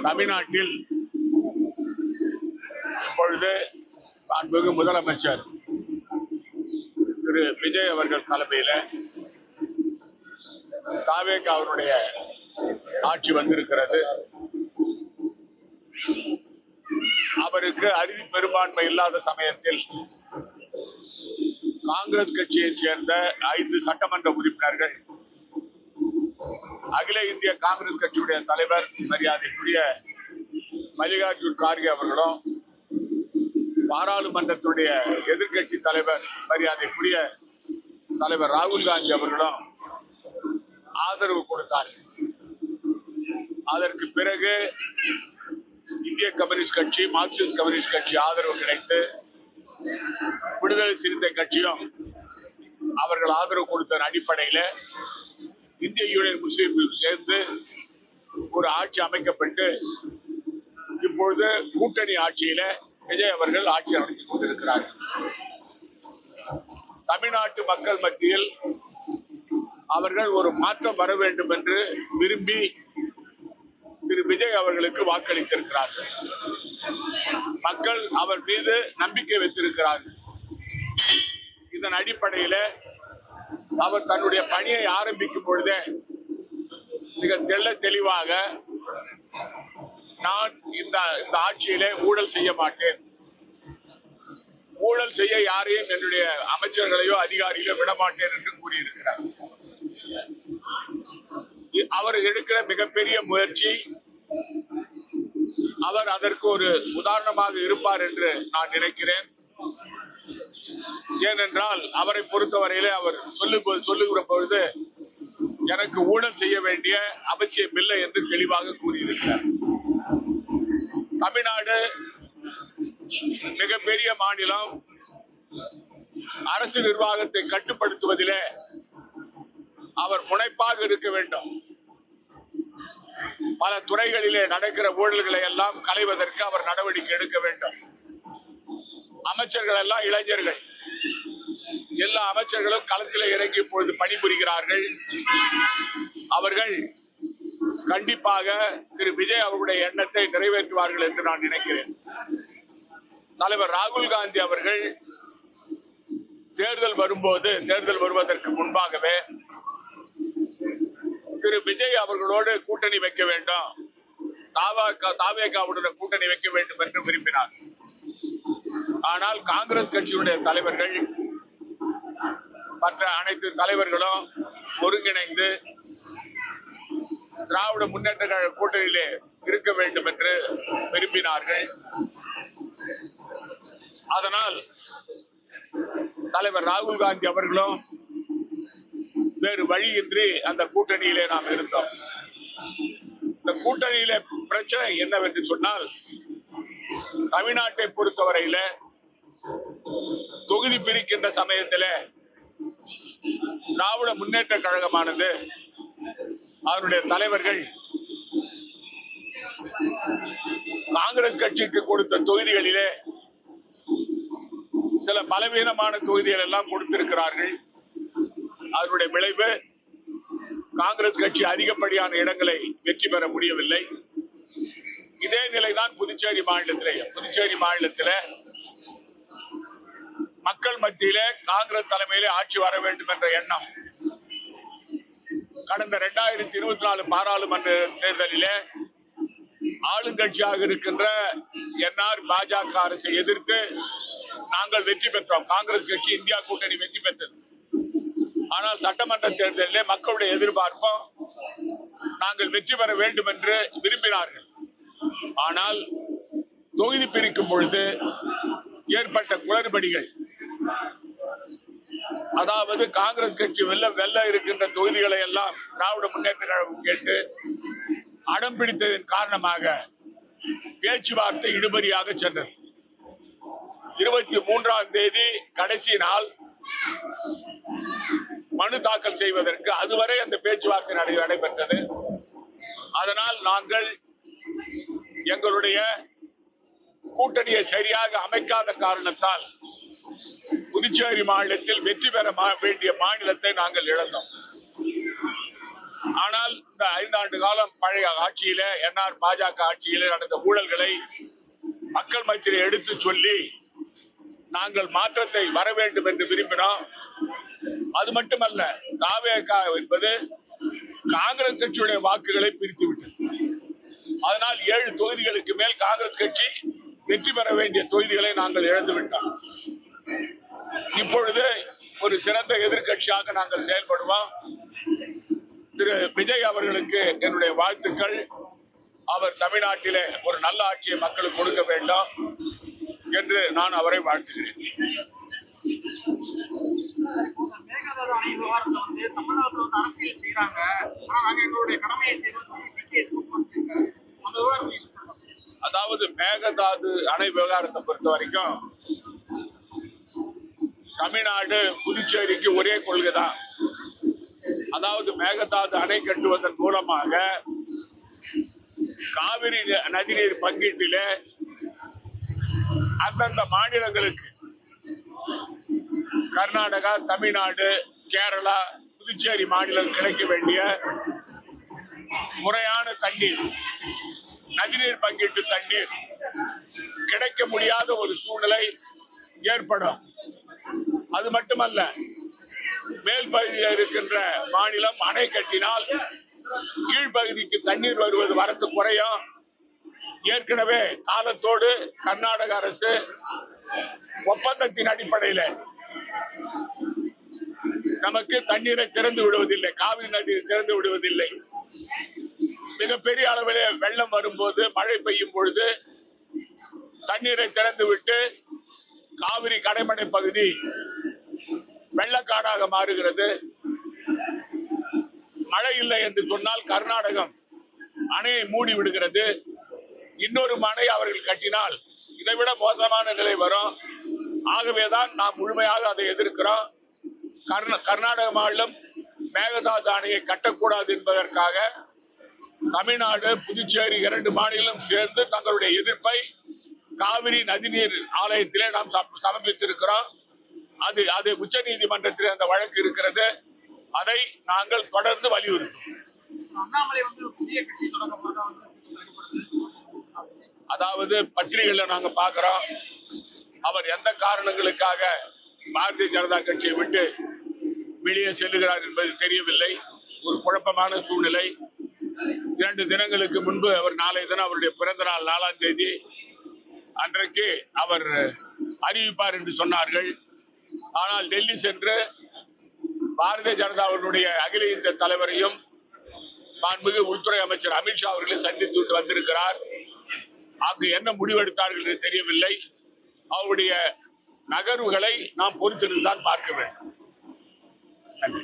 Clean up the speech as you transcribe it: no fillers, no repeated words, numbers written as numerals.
தமிழ்நாட்டில் இப்பொழுது மாண்புமிகு முதலமைச்சர் திரு விஜய் அவர்கள் தலைமையில் தாவேக அவருடைய ஆட்சி வந்திருக்கிறது. அவருக்கு அறுதி பெரும்பான்மை இல்லாத சமயத்தில் காங்கிரஸ் கட்சியைச் சேர்ந்த 5 சட்டமன்ற உறுப்பினர்கள் அகில இந்திய காங்கிரஸ் கட்சியுடைய தலைவர் மரியாதைக்குரிய மல்லிகார்ஜுன் கார்கே அவர்களும், பாராளுமன்றத்துடைய எதிர்கட்சி தலைவர் மரியாதைக்குரிய தலைவர் ராகுல் காந்தி அவர்களும் ஆதரவு கொடுத்தார்கள். அதற்கு பிறகு இந்திய கம்யூனிஸ்ட் கட்சி, மார்க்சிஸ்ட் கம்யூனிஸ்ட் கட்சி ஆதரவு கிடைத்து விடுதலை சிறுத்தை கட்சியும் அவர்கள் ஆதரவு கொடுத்த அடிப்படையில் இந்திய யூனியன் முஸ்லீம் லீக் சேர்ந்து ஒரு ஆட்சி அமைக்கப்பட்டு இப்பொழுது கூட்டணி ஆட்சியில விஜய் அவர்கள் ஆட்சி அமைத்துக் கொண்டிருக்கிறார்கள். தமிழ்நாட்டு மக்கள் மத்தியில் அவர்கள் ஒரு மாற்றம் வர வேண்டும் என்று விரும்பி திரு விஜய் அவர்களுக்கு வாக்களித்திருக்கிறார்கள். மக்கள் அவர் மீது நம்பிக்கை வைத்திருக்கிறார்கள். இதன் அடிப்படையில் அவர் தன்னுடைய பணியை ஆரம்பிக்கும் பொழுதே மிக தெளிவாக நான் இந்த ஆட்சியிலே ஊழல் செய்ய மாட்டேன், ஊழல் செய்ய யாரையும் என்னுடைய அமைச்சர்களையோ அதிகாரிகளோ விடமாட்டேன் என்று கூறியிருக்கிறார். அவர் எடுக்கிற மிகப்பெரிய முயற்சி, அவர் அதற்கு ஒரு உதாரணமாக இருப்பார் என்று நான் நினைக்கிறேன். ஏனென்றால் அவரை பொறுத்தவரையிலே அவர் சொல்லுகிற பொழுது எனக்கு ஊழல் செய்ய வேண்டிய அவசியம் இல்லை என்று தெளிவாக கூறியிருக்கிறார். தமிழ்நாடு மிகப்பெரிய மாநிலம், அரசு நிர்வாகத்தை கட்டுப்படுத்துவதிலே அவர் முனைப்பாக இருக்க வேண்டும். பல துறைகளிலே நடக்கிற ஊழல்களை எல்லாம் களைவதற்கு அவர் நடவடிக்கை எடுக்க வேண்டும். அமைச்சர்கள் எல்லாம் இளைஞர்கள், எல்லா அமைச்சர்களும் களத்தில் இறங்கி இப்பொழுது பணிபுரிகிறார்கள். அவர்கள் கண்டிப்பாக திரு விஜய் அவருடைய எண்ணத்தை நிறைவேற்றுவார்கள் என்று நான் நினைக்கிறேன். தலைவர் ராகுல் காந்தி அவர்கள் தேர்தல் வருவதற்கு முன்பாகவே திரு விஜய் அவர்களோடு கூட்டணி வைக்க வேண்டும், தாவேகாவுடன் கூட்டணி வைக்க வேண்டும் என்று விரும்பினார். ஆனால் காங்கிரஸ் கட்சியுடைய தலைவர்கள், மற்ற அனைத்து தலைவர்களும் ஒருங்கிணைந்து திராவிட முன்னேற்ற கழக கூட்டணியிலே இருக்க வேண்டும் என்று விரும்பினார்கள். அதனால் தலைவர் ராகுல் காந்தி அவர்களும் வேறு வழியின்றி அந்த கூட்டணியிலே நாம் இருந்தோம். இந்த கூட்டணியில பிரச்சனை என்னவென்று சொன்னால், தமிழ்நாட்டை பொறுத்தவரையில தொகுதி பிரிக்கின்ற சமயத்தில் திராவிட முன்னேற்ற கழகமானது அவருடைய தலைவர்கள் காங்கிரஸ் கட்சிக்கு கொடுத்த தொகுதிகளிலே சில பலவீனமான தொகுதிகள் எல்லாம் கொடுத்திருக்கிறார்கள். அதனுடைய விளைவு காங்கிரஸ் கட்சி அதிகப்படியான இடங்களை வெற்றி பெற முடியவில்லை. இதே நிலைதான் புதுச்சேரி மாநிலத்தில் மக்கள் மத்தியிலே காங்கிரஸ் தலைமையிலே ஆட்சி வர வேண்டும் என்ற எண்ணம் கடந்த 2024 பாராளுமன்ற தேர்தலிலே ஆளுங்கட்சியாக இருக்கின்ற என்ஆர் பாஜக அரசை எதிர்த்து நாங்கள் வெற்றி பெற்றோம். காங்கிரஸ் கட்சி இந்தியா கூட்டணி வெற்றி பெற்றது. ஆனால் சட்டமன்ற தேர்தலிலே மக்களுடைய எதிர்பார்ப்பும் நாங்கள் வெற்றி பெற வேண்டும் என்று விரும்பினார்கள். ஆனால் தொகுதி பிரிக்கும் பொழுது ஏற்பட்ட குளறுபடிகள், அதாவது காங்கிரஸ் கட்சி வெல்ல இருக்கின்ற தொகுதிகளை எல்லாம் திராவிட முன்னேற்ற கழகம் கேட்டு அடம் பிடித்ததன் காரணமாக பேச்சுவார்த்தை இழுபறியாக சென்றது. 23ஆம் தேதி கடைசி நாள் மனு தாக்கல் செய்வதற்கு, அதுவரை அந்த பேச்சுவார்த்தை நடைபெற்றது. அதனால் நாங்கள் எங்களுடைய கூட்டணியை சரியாக அமைக்காத காரணத்தால் புதுச்சேரி மாநிலத்தில் வெற்றி பெற வேண்டிய மாநிலத்தை நாங்கள் இழந்தோம். ஆனால் இந்த 5 ஆண்டு காலம் பழைய ஆட்சியில என்ஆர் பாஜக ஆட்சியில நடந்த ஊழல்களை மக்கள் மத்தியில் எடுத்து சொல்லி நாங்கள் மாற்றத்தை வர வேண்டும் என்று விரும்பினோம். அது மட்டுமல்ல, தாவேகா என்பது காங்கிரஸ் கட்சியுடைய வாக்குகளை பிரித்து விட்டது. அதனால் 7 தொகுதிகளுக்கு மேல் காங்கிரஸ் கட்சி வெற்றி பெற வேண்டிய தொகுதிகளை நாங்கள் இழந்து விட்டோம். இப்பொழுது ஒரு சிறந்த எதிர்கட்சியாக நாங்கள் செயல்படுவோம். திரு விஜய் அவர்களுக்கு என்னுடைய வாழ்த்துக்கள். அவர் தமிழ்நாட்டிலே ஒரு நல்ல ஆட்சியை மக்களுக்கு கொடுக்க வேண்டும் என்று நான் அவரை வாழ்த்துகிறேன். அரசியல் செய்யறாங்க. எங்களுடைய கடமையை அதாவது மேகதாது அணை விவகாரத்தை பொறுத்த வரைக்கும் தமிழ்நாடு புதுச்சேரிக்கு ஒரே கொள்கை தான். அதாவது மேகதாது அணை கட்டுவதன் மூலமாக காவிரி நதிநீர் பங்கீட்டிலே அந்தந்த மாநிலங்களுக்கு கர்நாடகா, தமிழ்நாடு, கேரளா, புதுச்சேரி மாநிலம் கிடைக்க வேண்டிய முறையான தண்ணீர், நதிநீர் பங்கீட்டு தண்ணீர் கிடைக்க முடியாத ஒரு சூழ்நிலை ஏற்படும். அது மட்டுமல்ல, மேல் பகுதியில் இருக்கின்ற மாநிலம் அணை கட்டினால் கீழ்பகுதிக்கு தண்ணீர் வருவது வரத்து குறையும். ஏற்கனவே காலத்தோடு கர்நாடக அரசு ஒப்பந்தத்தின் அடிப்படையில் நமக்கு தண்ணீரை திறந்து விடுவதில்லை, காவிரி நதியை திறந்து விடுவதில்லை. மிகப்பெரிய அளவில் வெள்ளம் வரும்போது, மழை பெய்யும் பொழுது தண்ணீரை திறந்து விட்டு காவிரி கடைமடை பகுதி வெள்ளக்காடாக மாறுகிறது. மழை இல்லை என்று சொன்னால் கர்நாடகம் அணையை மூடி விடுகிறது. இன்னொரு அணை அவர்கள் கட்டினால் இதைவிட மோசமான நிலை வரும். ஆகவேதான் நாம் முழுமையாக அதை எதிர்க்கிறோம். கர்நாடக மாநிலம் மேகதாது அணையை கட்டக்கூடாது என்பதற்காக தமிழ்நாடு, புதுச்சேரி 2 மாநிலம் சேர்ந்து தங்களுடைய எதிர்ப்பை காவிரி நதிநீர் ஆலயத்திலே நாம் சமர்ப்பித்திருக்கிறோம். அது உச்ச நீதிமன்றத்தில் அந்த வழக்கு இருக்கிறது. அதை நாங்கள் தொடர்ந்து வலியுறுத்தும். அதாவது பத்திரிகைகளை நாங்க பார்க்கிறோம், அவர் எந்த காரணங்களுக்காக பாரதிய ஜனதா கட்சியை விட்டு வெளியே செல்லுகிறார் என்பது தெரியவில்லை. ஒரு குழப்பமான சூழ்நிலை. 2 தினங்களுக்கு முன்பு நாளைய தினம் அவருடைய பிறந்த நாள் 4ஆம் தேதி அன்றைக்கு அவர் அறிவிப்பார் என்று சொன்னார்கள். ஆனால் டெல்லி சென்று பாரதிய ஜனதாவுடைய அகில இந்திய தலைவரையும் மாண்புமிகு உள்துறை அமைச்சர் அமித்ஷா அவர்களை சந்தித்து விட்டு வந்திருக்கிறார். அங்கு என்ன முடிவெடுத்தார்கள் என்று தெரியவில்லை. அவருடைய நகர்வுகளை நாம் பொறுத்திருந்தான் பார்க்க வேண்டும். நன்றி.